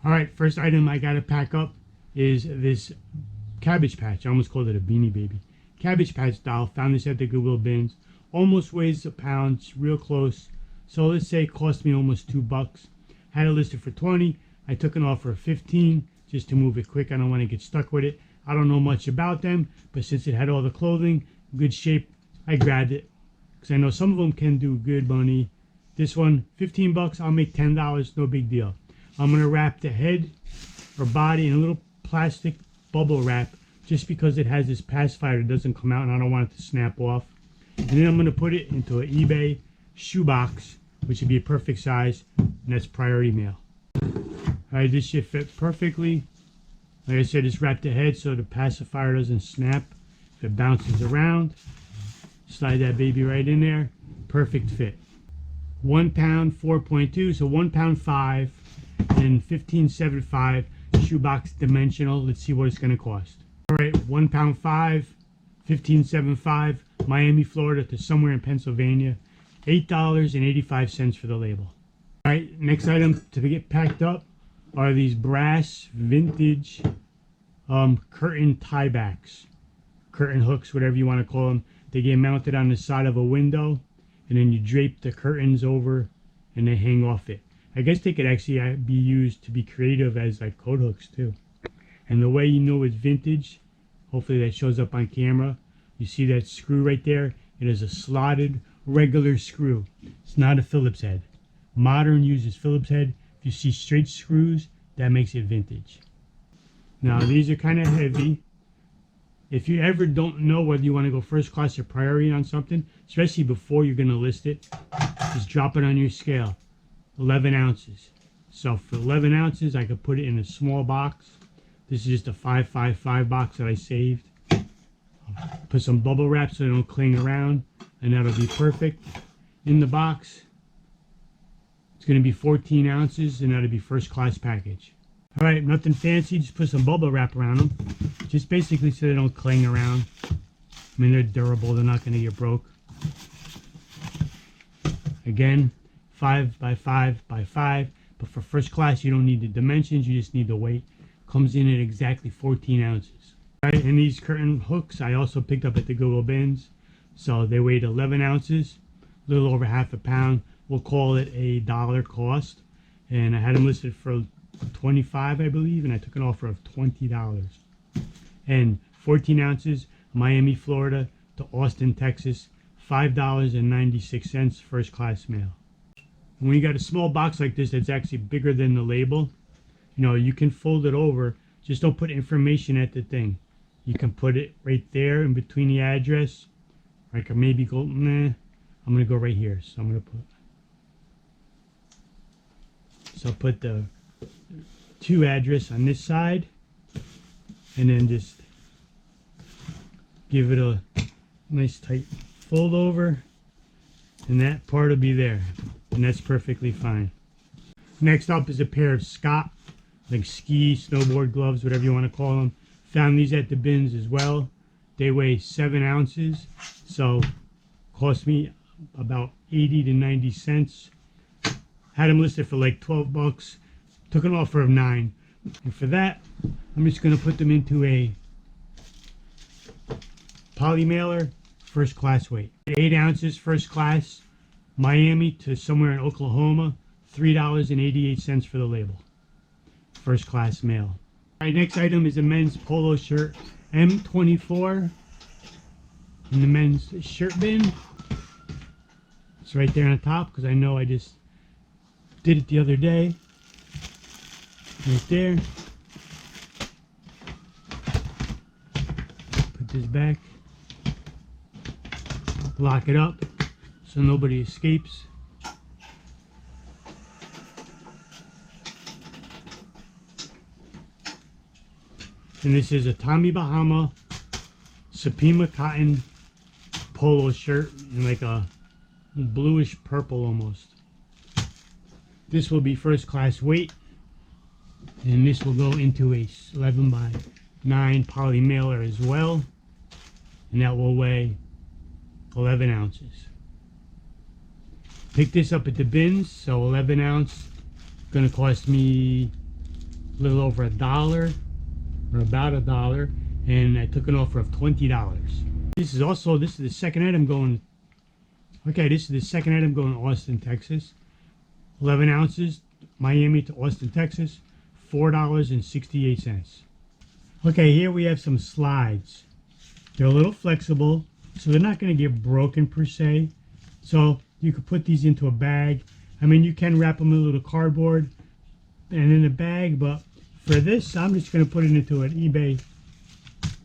Alright, first item I gotta pack up is this Cabbage Patch. I almost called it a Beanie Baby. Cabbage Patch doll. Found this at the Goodwill bins. Almost weighs a pound. It's real close. So let's say it cost me almost $2. Had it listed for 20. I took an offer of 15 just to move it quick. I don't want to get stuck with it. I don't know much about them, but since it had all the clothing, good shape, I grabbed it. Because I know some of them can do good money. This one, 15 bucks. I'll make $10. No big deal. I'm going to wrap the head or body in a little plastic bubble wrap just because it has this pacifier that doesn't come out and I don't want it to snap off. And then I'm going to put it into an eBay shoebox, which would be a perfect size, and that's priority mail. Alright, this should fit perfectly. Like I said, just wrap the head so the pacifier doesn't snap. If it bounces around, slide that baby right in there. Perfect fit. 1 pound, 4.2, so 1 pound 5 and 15.75 shoebox dimensional. Let's see what it's going to cost. Alright, 1 pound 5, 15.75, Miami, Florida to somewhere in Pennsylvania. $8.85 for the label. Alright, next item to get packed up are these brass vintage curtain tiebacks. Curtain hooks, whatever you want to call them. They get mounted on the side of a window and then you drape the curtains over and they hang off it. I guess they could actually be used to be creative as like coat hooks too. And the way you know it's vintage, hopefully that shows up on camera. You see that screw right there? It is a slotted regular screw. It's not a Phillips head. Modern uses Phillips head. If you see straight screws, that makes it vintage. Now these are kind of heavy. If you ever don't know whether you want to go first class or priority on something, especially before you're going to list it, just drop it on your scale. 11 ounces. So for 11 ounces, I could put it in a small box. This is just a 555 box that I saved. Put some bubble wrap so they don't cling around, and that'll be perfect. In the box, it's going to be 14 ounces, and that'll be first class package. Alright, nothing fancy, just put some bubble wrap around them. Just basically so they don't cling around. I mean, they're durable, they're not going to get broke. Again, 5 by 5 by 5, but for first class you don't need the dimensions, you just need the weight. Comes in at exactly 14 ounces. Alright, and these curtain hooks I also picked up at the Goodwill bins. So they weighed 11 ounces, a little over half a pound. We'll call it $1 cost. And I had them listed for 25, I believe, and I took an offer of $20. And 14 ounces, Miami, Florida to Austin, Texas, $5.96 first class mail. And when you got a small box like this that's actually bigger than the label, you know, you can fold it over. Just don't put information at the thing. You can put it right there in between the address. I can maybe go, I'm going to go right here. So I'm going to put the to address on this side. And then just give it a nice tight fold over. And that part will be there. And that's perfectly fine. Next up is a pair of Scott, like ski, snowboard gloves, whatever you want to call them. Found these at the bins as well. They weigh 7 ounces, so cost me about 80 to 90 cents. Had them listed for like 12 bucks. Took an offer of 9. And for that, I'm just going to put them into a poly mailer, first class weight. 8 ounces, first class, Miami to somewhere in Oklahoma, $3.88 for the label. First class mail. Alright, next item is a men's polo shirt, M24, in the men's shirt bin. It's right there on the top because I know I just did it the other day. Right there. Put this back. Lock it up so nobody escapes. And this is a Tommy Bahama Supima cotton polo shirt in like a bluish purple almost. This will be first class weight, and this will go into a 11 by 9 poly mailer as well, and that will weigh 11 ounces. Pick this up at the bins, so 11 ounce, gonna cost me a little over $1 or about $1, and I took an offer of $20. This is the second item going. Okay, this is the second item going to Austin, Texas. 11 ounces, Miami to Austin, Texas, $4.68. Okay, here we have some slides. They're a little flexible, so they're not going to get broken per se. So you could put these into a bag. I mean, you can wrap them in a little cardboard and in a bag, but for this, I'm just going to put it into an eBay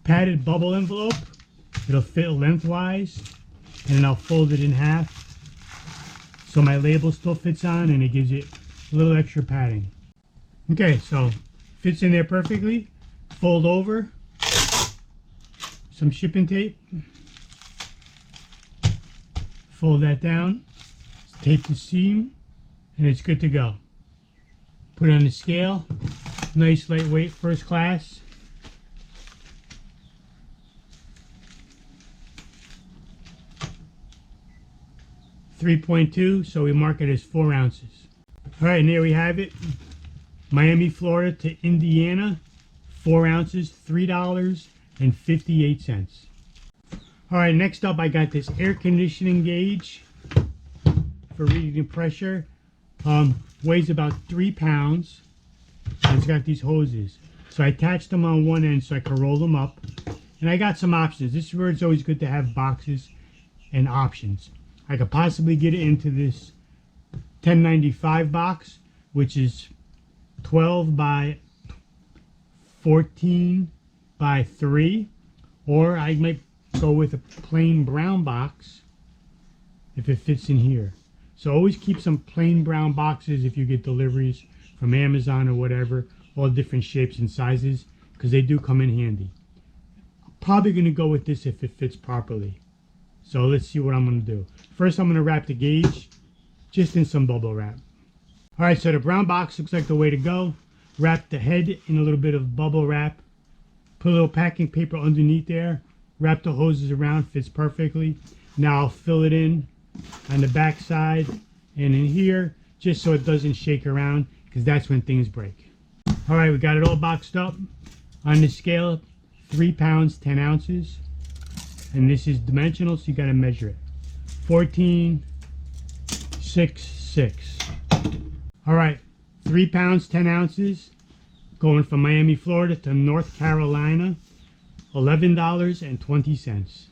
padded bubble envelope. It'll fit lengthwise, and then I'll fold it in half so my label still fits on, and it gives it a little extra padding. Okay, so fits in there perfectly. Fold over, some shipping tape, fold that down, tape the seam, and it's good to go. Put it on the scale. Nice lightweight, first class. .2, so we mark it as 4 ounces. All right, and there we have it. Miami, Florida to Indiana, 4 ounces, $3.58. All right, next up, I got this air conditioning gauge for reading the pressure. Weighs about 3 pounds, and it's got these hoses. So I attached them on one end so I can roll them up. And I got some options. This is where it's always good to have boxes and options. I could possibly get it into this 1095 box, which is 12 by 14 by 3, or I might go with a plain brown box if it fits in here. So always keep some plain brown boxes if you get deliveries from Amazon or whatever, all different shapes and sizes, because they do come in handy. I'm probably going to go with this if it fits properly. So let's see what I'm going to do. First, I'm going to wrap the gauge just in some bubble wrap. All right, so the brown box looks like the way to go. Wrap the head in a little bit of bubble wrap. Put a little packing paper underneath there. Wrap the hoses around, fits perfectly. Now I'll fill it in on the back side and in here, just so it doesn't shake around, because that's when things break. All right, we got it all boxed up. On the scale, 3 pounds, 10 ounces. And this is dimensional, so you got to measure it. 14.66. All right, 3 pounds, 10 ounces. Going from Miami, Florida to North Carolina, $11.20.